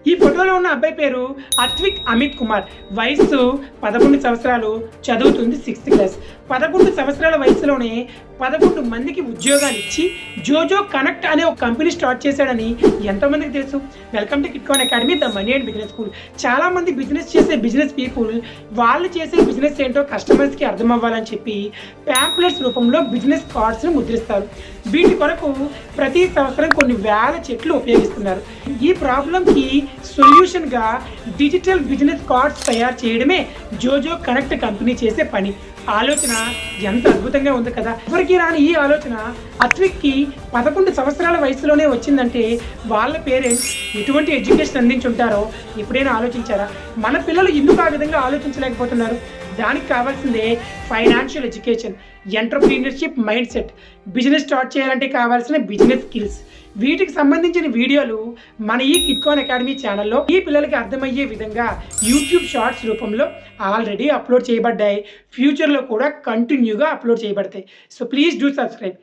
ఈ ఫోటోలో ఉన్న అబ్బాయి పేరు అత్విక్ అమిత్ కుమార్. వయస్సు 11 సంవత్సరాలు, చదువుతుంది 6th క్లాస్. 11 సంవత్సరాల వయసులోనే 11 మందికి ఉద్యోగాలు ఇచ్చి జోజో కనెక్ట్ అనే ఒక కంపెనీ స్టార్ట్ చేశాడని ఎంతోమందికి తెలుసు. వెల్కమ్ టు కిట్కాన్ academy, the money and business school. చాలా మంది బిజినెస్ చేసే బిజినెస్ పీపుల్ వాళ్ళు చేసే బిజినెస్ ఏంటో కస్టమర్స్కి అర్థం అవ్వాలని చెప్పి ప్యాంప్లెట్స్ రూపంలో బిజినెస్ కార్డ్స్ని ముద్రిస్తారు. వీటి కొరకు ప్రతి సంవత్సరం కొన్ని వేల చెట్లు ఉపయోగిస్తున్నారు. ఈ ప్రాబ్లంకి సొల్యూషన్గా డిజిటల్ బిజినెస్ కార్డ్స్ తయారు చేయడమే జోజో కనెక్ట్ కంపెనీ చేసే పని. ఆలోచన ఎంత అద్భుతంగా ఉంది కదా. ఎవరికి రాని ఈ ఆలోచన అత్విక్కి 11 సంవత్సరాల వయసులోనే వచ్చిందంటే వాళ్ళ పేరెంట్స్ ఎటువంటి ఎడ్యుకేషన్ అందించుంటారో ఎప్పుడైనా ఆలోచించారా? మన పిల్లలు ఎందుకు ఆ విధంగా ఆలోచించలేకపోతున్నారు? దానికి కావాల్సిందే financial education, entrepreneurship mind set. Business start చేయాలంటే కావాల్సిన బిజినెస్ స్కిల్స్. వీటికి సంబంధించిన వీడియోలు మన ఈ కిట్కాన్ అకాడమీ ఛానల్లో ఈ పిల్లలకి అర్థమయ్యే విధంగా యూట్యూబ్ షార్ట్స్ రూపంలో ఆల్రెడీ అప్లోడ్ చేయబడ్డాయి. ఫ్యూచర్లో కూడా కంటిన్యూగా అప్లోడ్ చేయబడతాయి. So please do subscribe.